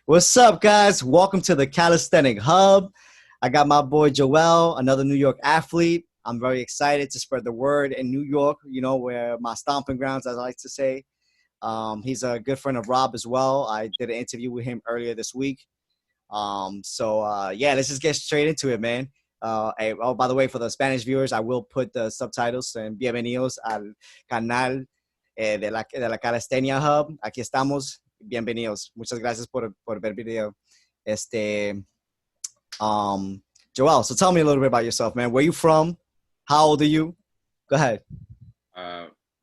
What's up, guys? Welcome to the Calisthenic Hub. I got my boy Joel, another New York athlete. I'm very excited to spread the word in New York, where my stomping grounds, as I like to say. He's a good friend of Rob as well. I did an interview with him earlier this week. Yeah, let's just get straight into it, man. By the way, for the Spanish viewers, I will put the subtitles and bienvenidos al canal de la Calistenia Hub. Aquí estamos. Bienvenidos. Muchas gracias por ver el video. Joel, so tell me a little bit about yourself, man. Where you from? How old are you? Go ahead.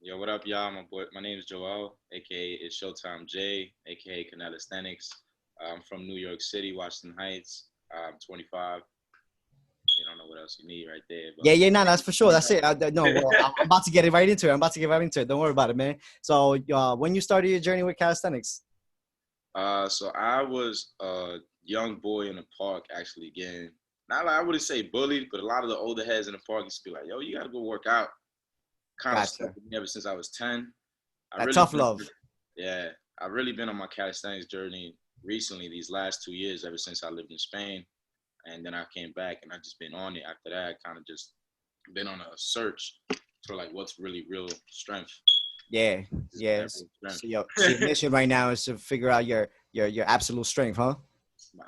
Yo, what up, y'all? My name is Joel, aka it's Showtime J, aka Canelasthenics. I'm from New York City, Washington Heights. I'm 25. You don't know what else you need right there. But No, that's for sure. That's it. I'm about to get right into it. Don't worry about it, man. So, when you started your journey with calisthenics? So I was a young boy in the park, actually getting, not like I wouldn't say bullied, but a lot of the older heads in the park used to be like, "Yo, you gotta go work out." Kind of stuck with me ever since I was 10. Tough love. Yeah, I've really been on my calisthenics journey recently, these last 2 years, ever since I lived in Spain. And then I came back and I just been on it. After that, I kind of just been on a search for like what's really real strength. Yeah. So your mission right now is to figure out your absolute strength, huh?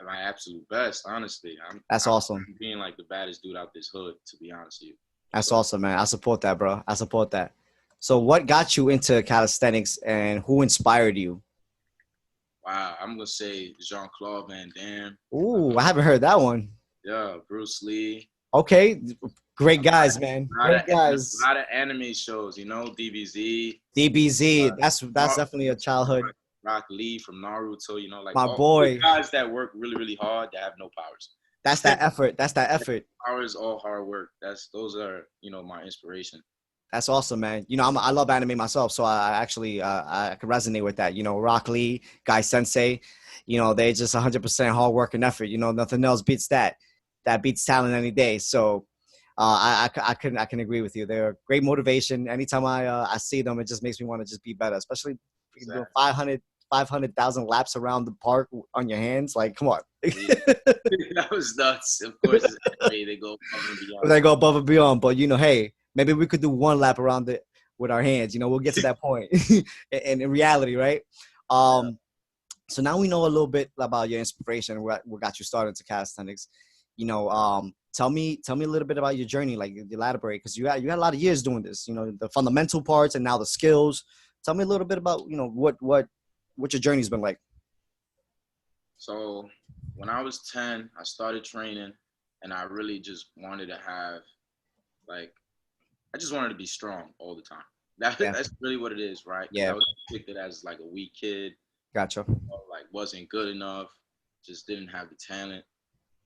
My absolute best, honestly. That's awesome. I'm being like the baddest dude out this hood, to be honest with you. That's awesome, man. I support that, bro. I support that. So what got you into calisthenics and who inspired you? Wow, I'm going to say Jean-Claude Van Damme. Ooh, I haven't heard that one. Yeah, Bruce Lee. Okay, great guys, man. Great guys. A lot of anime shows, DBZ. DBZ, that's definitely a childhood. Rock Lee from Naruto, like my boy. Guys that work really, really hard that have no powers. That's that effort. Powers, all hard work. Those are, my inspiration. That's awesome, man. I love anime myself, so I actually I can resonate with that. Rock Lee, Guy Sensei, they just 100% hard work and effort. Nothing else beats that. That beats talent any day. So I can agree with you. They're great motivation. Anytime I see them, it just makes me want to just be better. Especially exactly. 500,000 laps around the park on your hands. Like, come on. That was nuts. Of course, they go above and beyond. They go above and beyond. But hey, maybe we could do one lap around it with our hands. We'll get to that point in reality, right? So now we know a little bit about your inspiration. What got you started into calisthenics? Tell me a little bit about your journey, like elaborate, because you had a lot of years doing this. The fundamental parts and now the skills. Tell me a little bit about what your journey's been like. So when I was 10, I started training, and I really just wanted to have, I just wanted to be strong all the time. That's really what it is, right? Yeah. I was depicted as like a weak kid. Gotcha. Wasn't good enough, just didn't have the talent.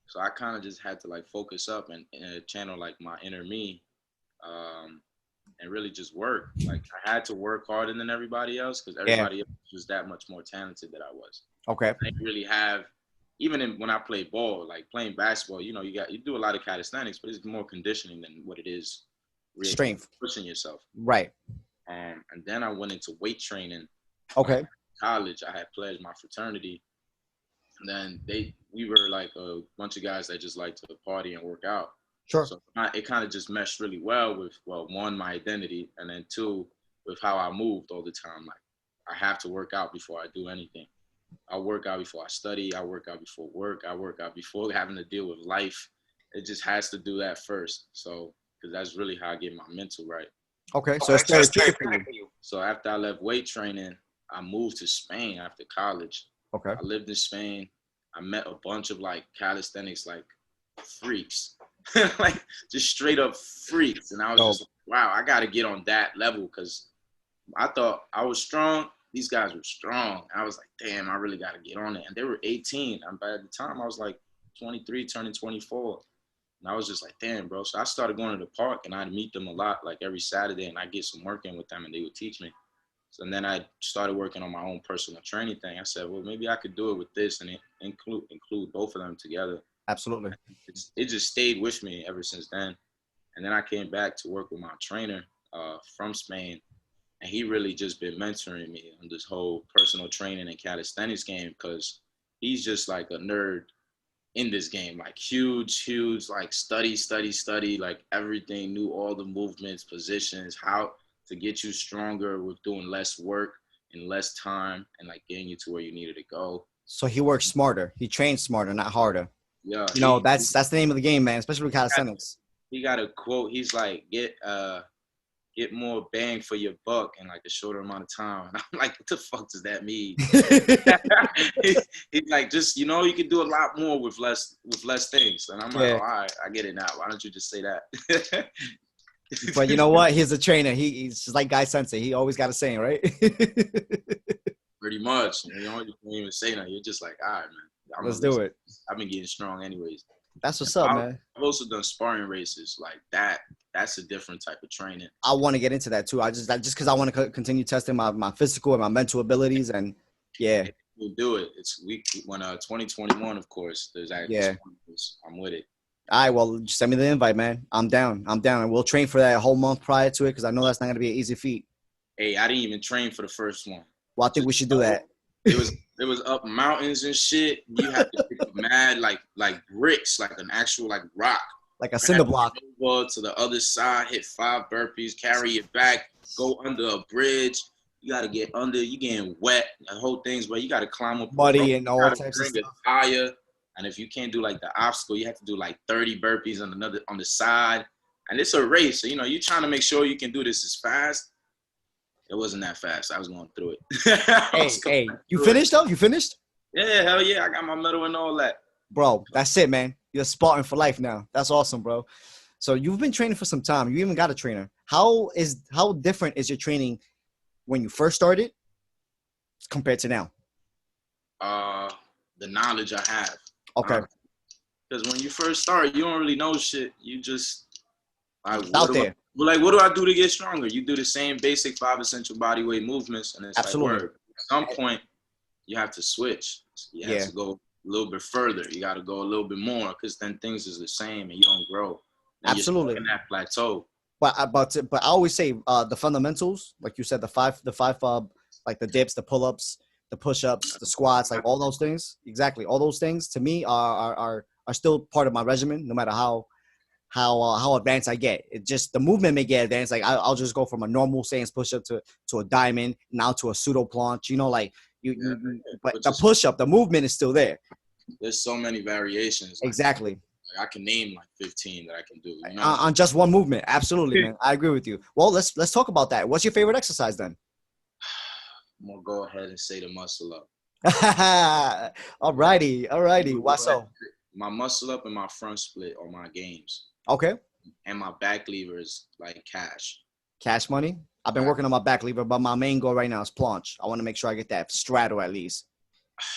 So I kind of just had to focus up and channel my inner me, and really just work. I had to work harder than everybody else because everybody else was that much more talented than I was. Okay. I didn't really have, even when I played ball, playing basketball, you do a lot of calisthenics, but it's more conditioning than what it is. Really strength. Pushing yourself. Right. And then I went into weight training. Okay. College, I had pledged my fraternity. And then we were a bunch of guys that just like to party and work out. Sure. So it kind of just meshed really well with, one, my identity, and then two, with how I moved all the time. I have to work out before I do anything. I work out before I study. I work out before work. I work out before having to deal with life. It just has to do that first. So, because that's really how I get my mental right. Okay. So it's therapeutic for you. So after I left weight training, I moved to Spain after college. Okay. I lived in Spain. I met a bunch of calisthenics freaks, just straight up freaks. And I was just wow, I got to get on that level because I thought I was strong. These guys were strong. I was like, damn, I really got to get on it. And they were 18. And by the time I was 23, turning 24. And I was just like, damn, bro. So I started going to the park and I'd meet them a lot, every Saturday, and I'd get some work in with them and they would teach me. So then I started working on my own personal training thing. I said, well, maybe I could do it with this and include both of them together. Absolutely. It just stayed with me ever since then. And then I came back to work with my trainer from Spain. And he really just been mentoring me on this whole personal training and calisthenics game because he's just like a nerd in this game, like huge, like study, like everything, knew all the movements, positions, how to get you stronger with doing less work in less time and like getting you to where you needed to go. So he works smarter. He trains smarter, not harder. Yeah, You know, that's the name of the game, man, especially with calisthenics. He got a quote. He's like, get more bang for your buck in like a shorter amount of time. And I'm like, what the fuck does that mean? he's like, just, you know, you can do a lot more with less things. And I'm like, all right, I get it now. Why don't you just say that? But you know what? He's a trainer. He's just like Guy Sensei. He always got a saying, right? Pretty much. You know, you can't even say nothing. You're just like, all right, man. Let's do it. I've been getting strong anyways. That's what's up, man. I've also done sparring races like that. That's a different type of training. I want to get into that too. I just because I want to continue testing my physical and my mental abilities, and yeah, we'll do it. It's week when 2021, of course. There's actually I'm with it. All right, well, just send me the invite, man. I'm down, and we'll train for that whole month prior to it because I know that's not gonna be an easy feat. Hey, I didn't even train for the first one. Well, I think we should do that. It was up mountains and shit. You have to pick up mad like bricks, like an actual like rock. Like a cinder block. Over to the other side, hit 5 burpees, carry it back, go under a bridge. You got to get under. You getting wet. The whole thing's wet. You got to climb up. Muddy and all types of stuff. Tire. And if you can't do like the obstacle, you have to do like 30 burpees on the side. And it's a race. So, you know, you're trying to make sure you can do this as fast. It wasn't that fast. I was going through it. Hey, you finished though? You finished? Yeah, hell yeah. I got my medal and all that. Bro, that's it, man. You're a Spartan for life now. That's awesome, bro. So you've been training for some time. You even got a trainer. How different is your training when you first started compared to now? The knowledge I have. Okay. Because when you first start, you don't really know shit. You just like out there. What do I do to get stronger? You do the same basic 5 essential body weight movements, and it's absolutely. Like, at some point, you have to switch. You have to go a little bit further. You got to go a little bit more, because then things is the same and you don't grow. Then absolutely. You're in that plateau. But I always say the fundamentals, like you said, the five like the dips, the pull-ups, the push-ups, the squats, like all those things. Exactly, all those things to me are still part of my regimen, no matter how advanced I get. It just, the movement may get advanced. Like I'll just go from a normal stance push-up to a diamond, now to a pseudo planche. You know, like but the push-up, the movement is still there. There's so many variations. Exactly. I can name like 15 that I can do. You know? On just one movement. Absolutely, man. I agree with you. Well, let's talk about that. What's your favorite exercise then? I'm gonna go ahead and say the muscle up. Alrighty. Why so? My muscle up and my front split are my games. Okay. And my back lever is like cash. Cash money? I've been working on my back lever, but my main goal right now is planche. I want to make sure I get that straddle at least.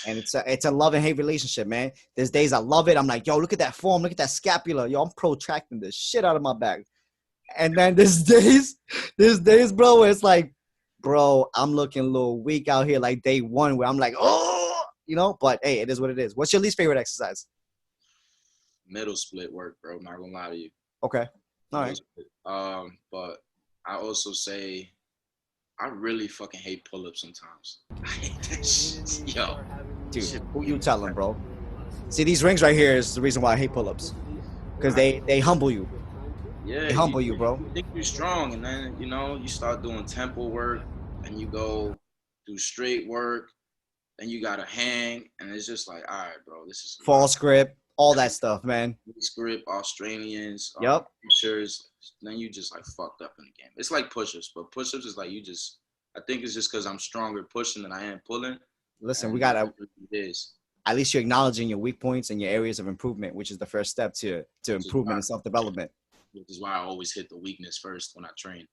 And it's a love and hate relationship, man. There's days I love it. I'm like, yo, look at that form. Look at that scapula. Yo, I'm protracting the shit out of my back. And then there's days, bro, it's like, bro, I'm looking a little weak out here like day one where I'm like, oh, you know, but hey, it is what it is. What's your least favorite exercise? Middle split work, bro. Not gonna lie to you. Okay. All right. But I also say I really fucking hate pull-ups sometimes. I hate that shit. Yo. Dude, who you telling, bro? See, these rings right here is the reason why I hate pull-ups. Because they humble you. Yeah. They humble you, bro. You think you're strong, and then, you know, you start doing tempo work, and you go do straight work, then you gotta hang, and it's just like, all right, bro, this is false grip, all that stuff, man. Grip, Australians, yep. Pictures, then you just like fucked up in the game. It's like push-ups, but push-ups is like I think it's just because I'm stronger pushing than I am pulling. Listen, we gotta. At least you're acknowledging your weak points and your areas of improvement, which is the first step to improvement and self-development. Which is why I always hit the weakness first when I train.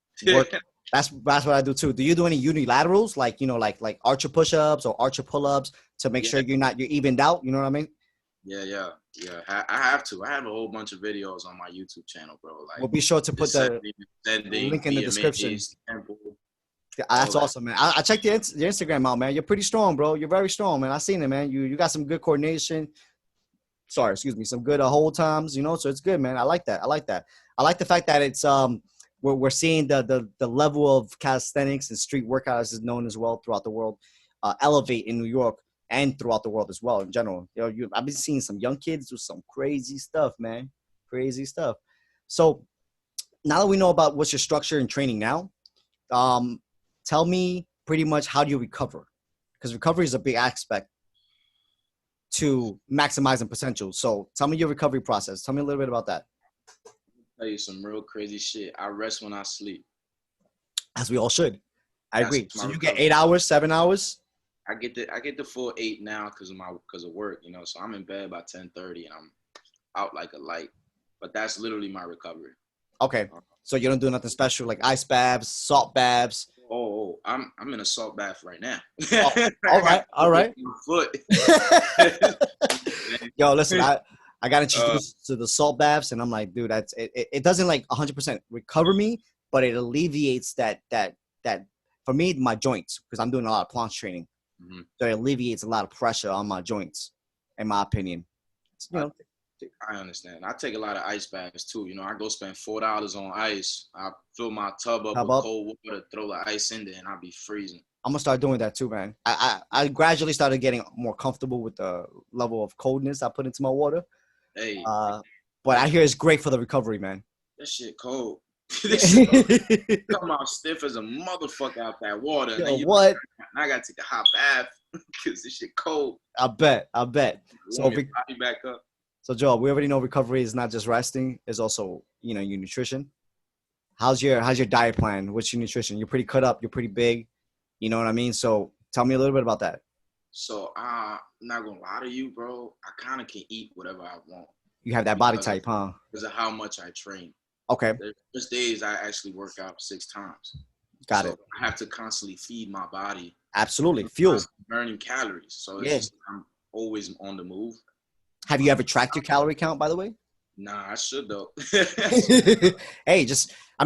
That's what I do too. Do you do any unilaterals, like, you know, like archer push-ups or archer pull-ups to make sure you're evened out? You know what I mean? Yeah. I have to. I have a whole bunch of videos on my YouTube channel, bro. Like, we'll be sure to put the link in the description. That's awesome, man. I checked your Instagram out, man. You're pretty strong, bro. You're very strong, man. I seen it, man. You got some good coordination. Some good hold times, you know. So it's good, man. I like that. I like the fact that it's we're seeing the level of calisthenics and street workout, as is known as well throughout the world, elevate in New York. and throughout the world as well in general. I've been seeing some young kids do some crazy stuff, man. Crazy stuff. So now that we know about what's your structure and training now, tell me pretty much how do you recover? Because recovery is a big aspect to maximizing potential. So tell me your recovery process. Tell me a little bit about that. Tell you some real crazy shit. I rest when I sleep. As we all should. I agree. So you recovery. get 8 hours, 7 hours? I get the full 8 now because of work, you know. So I'm in bed by 10:30 and I'm out like a light. But that's literally my recovery. Okay. So you don't do nothing special like ice baths, salt baths? Oh, I'm in a salt bath right now. Oh, all right. Foot. Yo, listen, I got introduced to the salt baths, and I'm like, dude, that's it doesn't like 100% recover me, but it alleviates that for me, my joints, because I'm doing a lot of planche training. Mm-hmm. So it alleviates a lot of pressure on my joints, in my opinion. You know, I understand. I take a lot of ice baths too. You know, I go spend $4 on ice. I fill my tub up with cold water, throw the ice in there, and I'll be freezing. I'm gonna start doing that too, man. I gradually started getting more comfortable with the level of coldness I put into my water. Hey, but I hear it's great for the recovery, man. That shit cold. This shit come out stiff as a motherfucker out that water. Yo, what? I gotta take a hot bath because this shit cold. I bet. So body back up. So Joel, we already know recovery is not just resting; it's also, you know, your nutrition. How's your diet plan? What's your nutrition? You're pretty cut up. You're pretty big. You know what I mean? So tell me a little bit about that. So I'm not gonna lie to you, bro. I kind of can eat whatever I want. You have that body type, huh? Because of how much I train. Okay. There's days I actually work out 6 times. Got it. I have to constantly feed my body. Absolutely. Fuel. Burning calories. So it's just, I'm always on the move. Have you ever tracked your calorie count, by the way? Nah, I should though. Hey,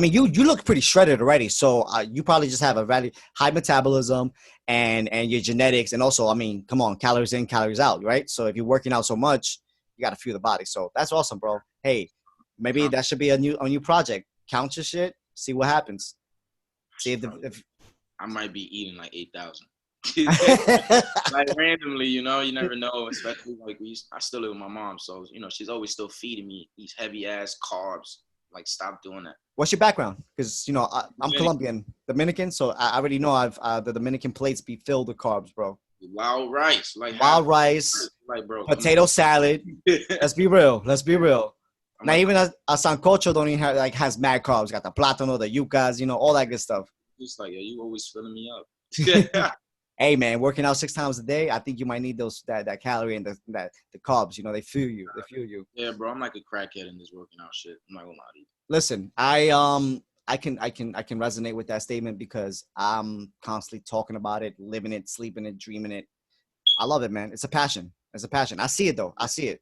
you look pretty shredded already. So you probably just have a very high metabolism and your genetics. And also, I mean, come on, calories in, calories out, right? So if you're working out so much, you got to fuel the body. So that's awesome, bro. Hey, maybe that should be a new project. Count your shit. See what happens. See if I might be eating like 8,000. Like randomly, you know, you never know. Especially like I still live with my mom, so you know she's always still feeding me these heavy ass carbs. Like, stop doing that. What's your background? Because you know I'm Colombian, Dominican, so I already know the Dominican plates be filled with carbs, bro. Wild rice, like bro, potato salad. Let's be real. Now even a sancocho don't even have, has mad carbs. Got the plátano, the yucas, you know, all that good stuff. Just like, you always filling me up. Hey man, working out 6 times a day, I think you might need that calorie and the carbs. You know, they fuel you. Yeah, bro, I'm like a crackhead in this working out shit. I'm not gonna lie to you. Listen, I can resonate with that statement because I'm constantly talking about it, living it, sleeping it, dreaming it. I love it, man. It's a passion. I see it though. I see it.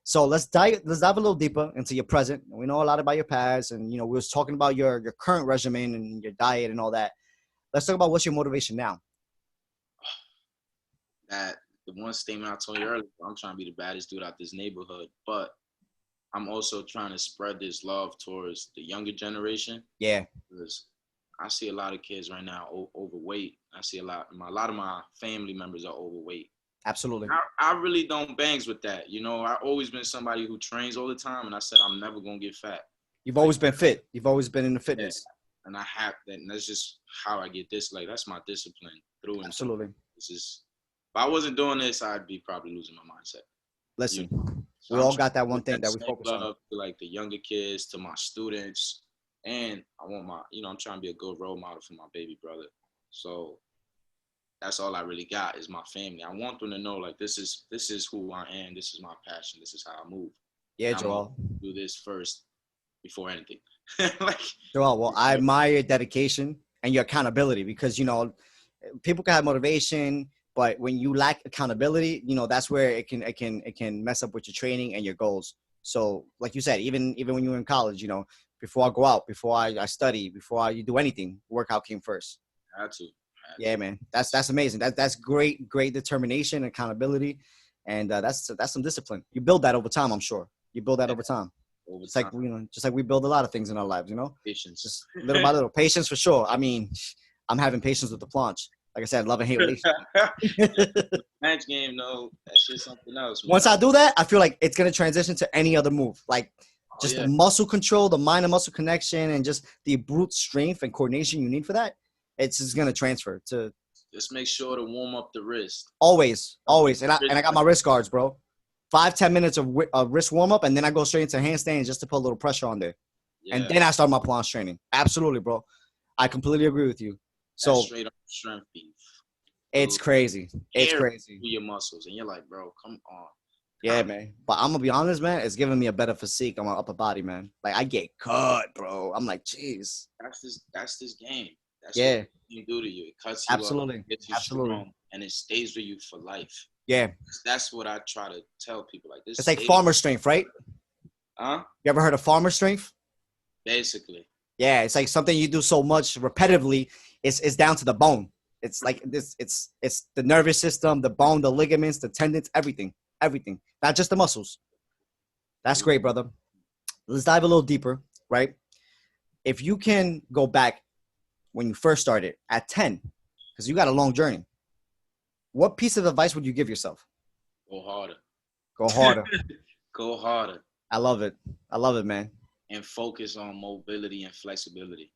So let's dive a little deeper into your present. We know a lot about your past, and you know we was talking about your current regimen and your diet and all that. Let's talk about what's your motivation now. That the one statement I told you earlier, I'm trying to be the baddest dude out this neighborhood, but I'm also trying to spread this love towards the younger generation. Yeah. Because I see a lot of kids right now overweight. I see a lot of my family members are overweight. Absolutely. I really don't bangs with that. You know, I've always been somebody who trains all the time, and I said I'm never going to get fat. You've always been fit. You've always been in the fitness. Yeah. And I have that, and that's just how I get this. Like, that's my discipline through and absolutely. This is, if I wasn't doing this, I'd be probably losing my mindset. Listen, we all got that one thing that we focus on. To like the younger kids, to my students, and I want I'm trying to be a good role model for my baby brother. So that's all I really got is my family. I want them to know, like, this is who I am. This is my passion. This is how I move. Yeah, Joel. Do this first before anything. Joel, well, I admire your dedication and your accountability because, you know, people can have motivation, but when you lack accountability, you know, that's where it can mess up with your training and your goals. So like you said, even when you were in college, you know, before I go out, before I study, before I do anything, workout came first. I had to. Yeah, man, that's amazing. That's great determination, accountability, and that's some discipline. You build that over time, I'm sure. You build that over time. It's like, you know, just like we build a lot of things in our lives, you know. Patience, just little by little. Patience for sure. I mean, I'm having patience with the planche. Like I said, love and hate relationship. Match game, no, that shit's something else, man. Once I do that, I feel like it's gonna transition to any other move. Like just the muscle control, the mind and muscle connection, and just the brute strength and coordination you need for that. It's just gonna transfer to. Just make sure to warm up the wrist. Always. And I got my wrist guards, bro. 5-10 minutes of wrist warm up, and then I go straight into handstands just to put a little pressure on there. Yeah. And then I start my planche training. Absolutely, bro. I completely agree with you. So that's straight up strength beef. It's crazy. It's crazy. Your muscles, and you're like, bro, come on. Yeah, man. But I'm gonna be honest, man. It's giving me a better physique on my upper body, man. Like I get cut, bro. I'm like, jeez. That's this game. That's what you do to you. It cuts you absolutely. Up, gets you strong, and it stays with you for life. Yeah. That's what I try to tell people. Like this. It's like farmer strength, right? Huh? You ever heard of farmer strength? Basically. Yeah, it's like something you do so much repetitively, it's down to the bone. It's like this. It's the nervous system, the bone, the ligaments, the tendons, everything, not just the muscles. That's great, brother. Let's dive a little deeper, right? If you can go back when you first started at 10, because you got a long journey, what piece of advice would you give yourself? Go harder. Go harder. Go harder. I love it, man. And focus on mobility and flexibility.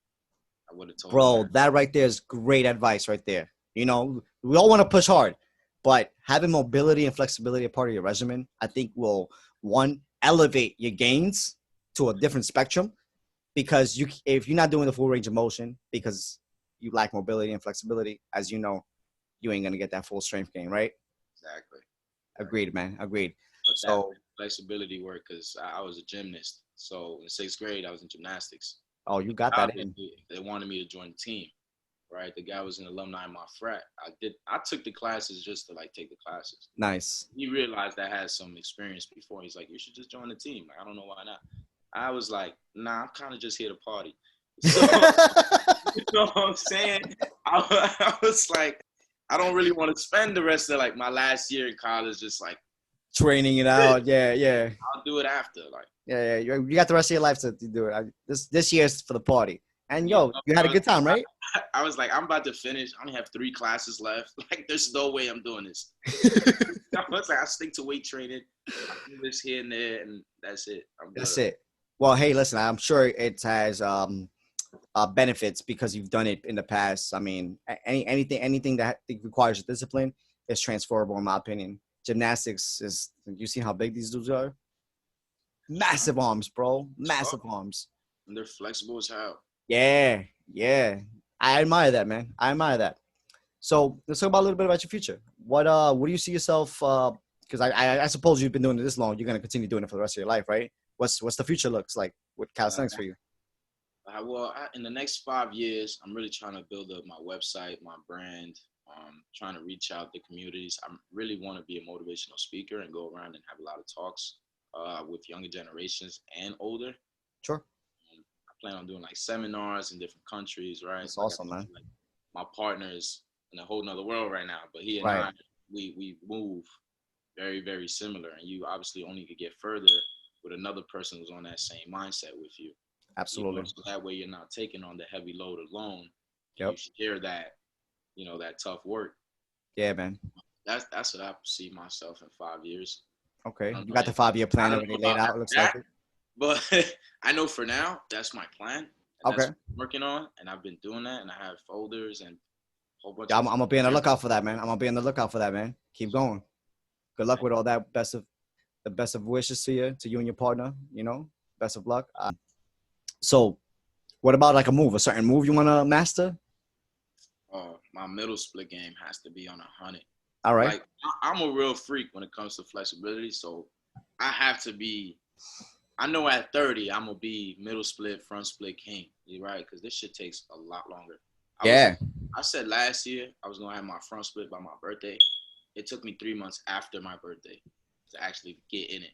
I would have told bro, that right there is great advice right there. You know, we all want to push hard, but having mobility and flexibility a part of your regimen, I think will, one, elevate your gains to a different spectrum, because if you're not doing the full range of motion because you lack mobility and flexibility, as you know, you ain't going to get that full strength gain, right? Exactly. Agreed, man. Agreed. But so flexibility work, because I was a gymnast. So in 6th grade, I was in gymnastics. Oh, you got that in. They wanted me to join the team, right? The guy was an alumni in my frat. I took the classes just to like take the classes. Nice. He realized I had some experience before. He's like, you should just join the team. Like, I don't know why not. I was like, nah, I'm kind of just here to party. So, you know what I'm saying? I was like, I don't really want to spend the rest of like my last year in college just like training it out. Yeah. I'll do it after. Like, yeah. You got the rest of your life to do it. This year's for the party. And yo, you had a good time, right? I was like, I'm about to finish. I only have 3 classes left. Like, there's no way I'm doing this. I was like, I stick to weight training. I do this here and there, and that's it. That's it. Well, hey, listen, I'm sure it has benefits because you've done it in the past. I mean, anything that requires discipline is transferable, in my opinion. Gymnastics is. You see how big these dudes are? Massive arms, bro. Massive arms. And they're flexible as hell. Yeah. I admire that, man. I admire that. So let's talk about a little bit about your future. What do you see yourself? Because I suppose you've been doing it this long. You're gonna continue doing it for the rest of your life, right? What's the future looks like with calisthenics for you? In the next 5 years, I'm really trying to build up my website, my brand. Trying to reach out to communities. I really want to be a motivational speaker and go around and have a lot of talks with younger generations and older. Sure. I plan on doing like seminars in different countries, right? That's awesome, man. Like, my partner is in a whole nother world right now, but he and I, we move very, very similar. And you obviously only could get further with another person who's on that same mindset with you. Absolutely. So that way you're not taking on the heavy load alone. Yep. You share that, that tough work. Yeah, man. That's what I see myself in 5 years. Okay. You got the 5-year plan already laid out, it looks like it. But I know for now, that's my plan. Okay. That's what I'm working on, and I've been doing that, and I have folders and a whole bunch I'm going to be on the lookout for that, man. Keep going. Good luck with all that. The best of wishes to you and your partner, Best of luck. So what about like a certain move you want to master? My middle split game has to be on 100. All right. Like, I'm a real freak when it comes to flexibility, so I have to be. I know at 30, I'm gonna be middle split, front split king. You're right, because this shit takes a lot longer. I said last year I was gonna have my front split by my birthday. It took me 3 months after my birthday to actually get in it.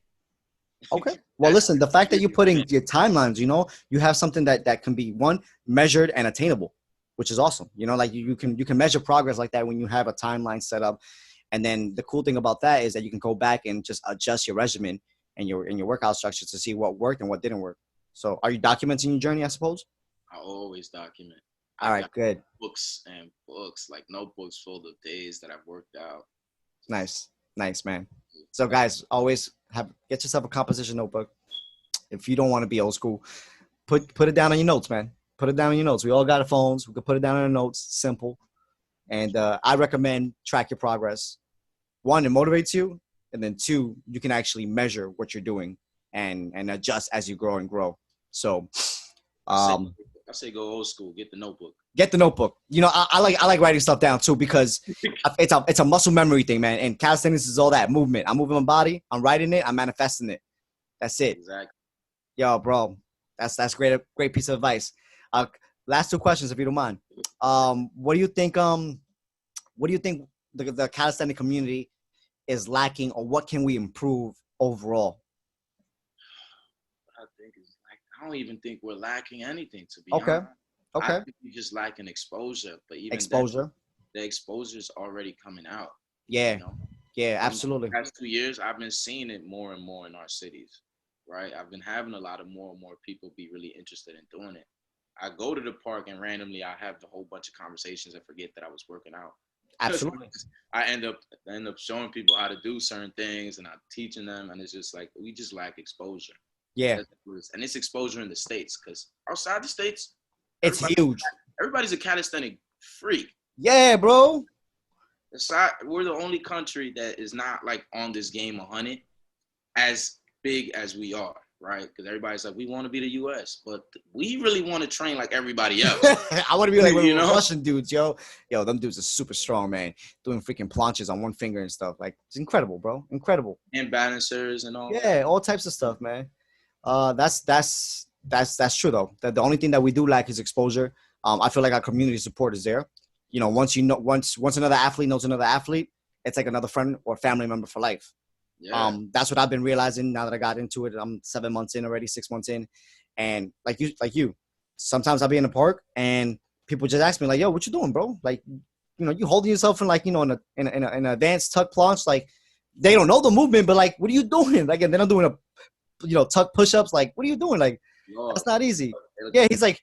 Okay. Well, listen, the fact that you're putting your timelines, you have something that can be measured and attainable, which is awesome. Like you can measure progress like that when you have a timeline set up. And then the cool thing about that is that you can go back and just adjust your regimen and your workout structure to see what worked and what didn't work. So are you documenting your journey, I suppose? I always document. All I right, got good. books and books, like notebooks full of days that I've worked out. Nice. Nice, man. So guys, always get yourself a composition notebook. If you don't want to be old school, put it down on your notes, man. Put it down on your notes. We all got our phones. We can put it down on our notes. Simple. And I recommend track your progress. One, it motivates you, and then two, you can actually measure what you're doing and adjust as you grow and grow. So, I say, um, I say go old school. Get the notebook. get the notebook. You know, I like writing stuff down too because it's a muscle memory thing, man. And calisthenics is all that movement. I'm moving my body. I'm writing it. I'm manifesting it. That's it. Exactly. Yo, bro, that's great piece of advice. Last two questions, if you don't mind. What do you think? What do you think the calisthenic community is lacking, or what can we improve overall? I think it's like I don't even think we're lacking anything, to be Okay. honest. I Okay. think we just lacking exposure, but even Exposure. the exposure is already coming out. Yeah. You know, Yeah. in Absolutely. the past 2 years, I've been seeing it more and more in our cities, right? I've been having a lot of more and more people be really interested in doing it. I go to the park and randomly I have a whole bunch of conversations and forget that I was working out. Absolutely. I end up showing people how to do certain things and I'm teaching them, and it's just like we just lack exposure. Yeah. And it's exposure in the States, because outside the States, It's huge. everybody's a calisthenic freak. Yeah, bro. We're the only country that is not like on this game 100 as big as we are, right? Because everybody's like, we want to be the U.S., but we really want to train like everybody else. I want to be like one of You those know? Russian dudes, yo. Yo, them dudes are super strong, man. Doing freaking planches on one finger and stuff. Like, it's incredible, bro. Incredible. And balancers and all. Yeah, all types of stuff, man. That's true though. That the only thing that we do lack is exposure. I feel like our community support is there. You know, once another athlete knows another athlete, it's like another friend or family member for life. Yeah. That's what I've been realizing now that I got into it. I'm 7 months in already, 6 months in, and like you, sometimes I'll be in the park and people just ask me like, "Yo, what you doing, bro?" Like, you know, you holding yourself in like, you know, in an advanced tuck planche. Like, they don't know the movement, but like, what are you doing? Like, and then I'm doing tuck push-ups. Like, what are you doing? Like, that's not easy. Yeah, he's like,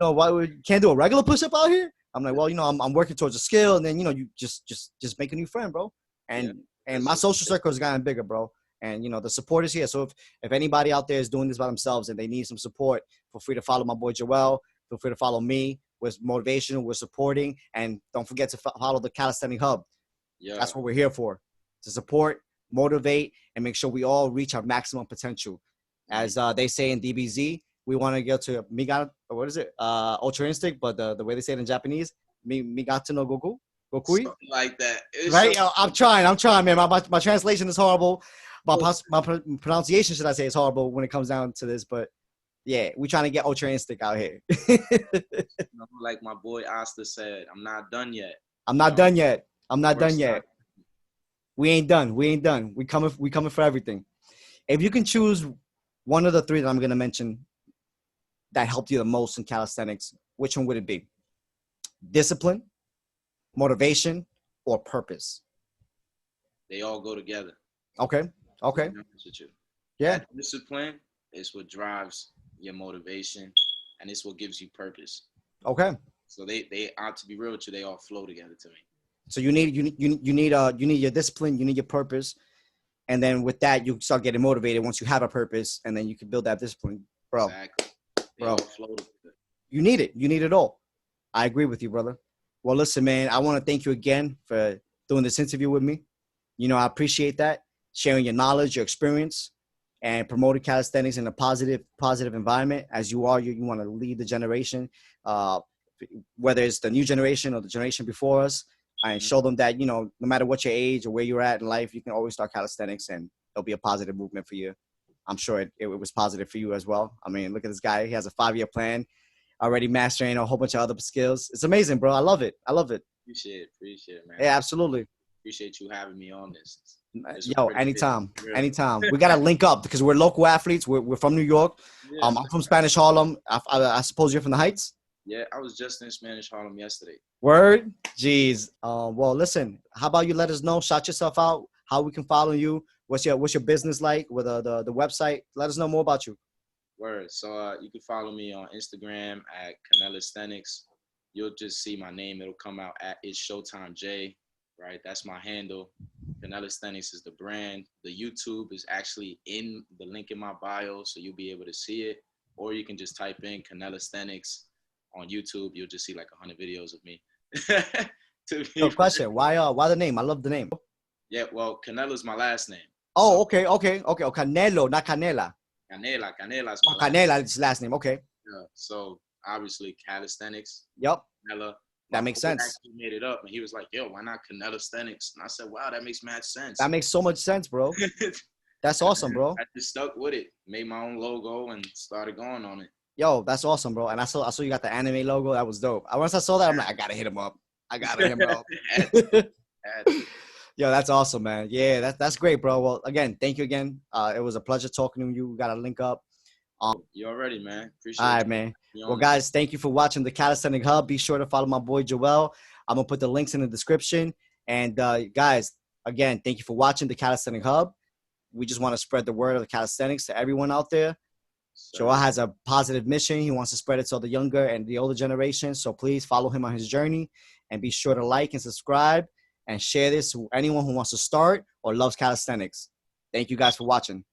no, why we can't do a regular push-up out here? I'm like, well, you know, I'm working towards a skill, and then, you know, you just make a new friend, bro. And my social circle has gotten bigger, bro. And, you know, the support is here. So if anybody out there is doing this by themselves and they need some support, feel free to follow my boy Joel. Feel free to follow me. We're motivation, we're supporting, and don't forget to follow the Calisthenics Hub. Yeah. That's what we're here for, to support, motivate, and make sure we all reach our maximum potential. As they say in DBZ, we want to get to Ultra Instinct, but the way they say it in Japanese, Migato no Gokui. Something like that. Right? Yo, I'm trying, man. My translation is horrible. My pronunciation, should I say, is horrible when it comes down to this. But yeah, we're trying to get Ultra Instinct out here. Like my boy Asta said, I'm not done yet. I'm not done yet. We ain't done. We coming for everything. If you can choose one of the three that I'm gonna mention that helped you the most in calisthenics, which one would it be? Discipline, motivation, or purpose? They all go together. Okay. Yeah. That discipline is what drives your motivation, and it's what gives you purpose. Okay. So they ought to be real with you. They all flow together to me. So you need your discipline, you need your purpose, and then with that you start getting motivated once you have a purpose, and then you can build that discipline, bro. Exactly. Bro, you need it. You need it all. I agree with you, brother. Well, listen, man, I want to thank you again for doing this interview with me. You know, I appreciate that, sharing your knowledge, your experience, and promoting calisthenics in a positive environment. As you are, you want to lead the generation, whether it's the new generation or the generation before us, and show them that, you know, no matter what your age or where you're at in life, you can always start calisthenics and it'll be a positive movement for you. I'm sure it was positive for you as well. I mean, look at this guy. He has a 5-year plan, already mastering a whole bunch of other skills. It's amazing, bro. I love it. Appreciate it, man. Yeah, absolutely. Appreciate you having me on this. Yo, anytime. We got to link up because we're local athletes. We're from New York. Yeah. I'm from Spanish Harlem. I suppose you're from the Heights? Yeah, I was just in Spanish Harlem yesterday. Word? Jeez. Well, listen, how about you let us know, shout yourself out, how we can follow you. What's your business like with the website? Let us know more about you. Word. So you can follow me on Instagram at Canelasthenics. you'll just see my name. It'll come out at It's Showtime J, right? That's my handle. Canelasthenics is the brand. The YouTube is actually in the link in my bio, so you'll be able to see it. Or you can just type in Canelasthenics on YouTube. You'll just see like 100 videos of me. No question. Why the name? I love the name. Yeah, well, Canela's my last name. Oh, okay. Oh, Canelo, not Canela. Canela's my Canela, it's last name. Okay. Yeah. So obviously Calisthenics. Yep. Canela. That makes sense. Actually made it up, and he was like, "Yo, why not Canelasthenics?" And I said, "Wow, that makes mad sense." That makes so much sense, bro. That's awesome, bro. I just stuck with it, made my own logo, and started going on it. Yo, that's awesome, bro. And I saw you got the anime logo. That was dope. Once I saw that, I'm like, I gotta hit him up. Yo, that's awesome, man. Yeah, that's great, bro. Well, again, thank you again. It was a pleasure talking to you. We got to link up. You already, man. Appreciate it. All it. right, man. Well, guys, thank you for watching the Calisthenic Hub. Be sure to follow my boy Joel. I'm gonna put the links in the description. And guys, again, thank you for watching the Calisthenic Hub. We just want to spread the word of the calisthenics to everyone out there. Joel has a positive mission. He wants to spread it to the younger and the older generation. So please follow him on his journey, and be sure to like and subscribe and share this to anyone who wants to start or loves calisthenics. Thank you guys for watching.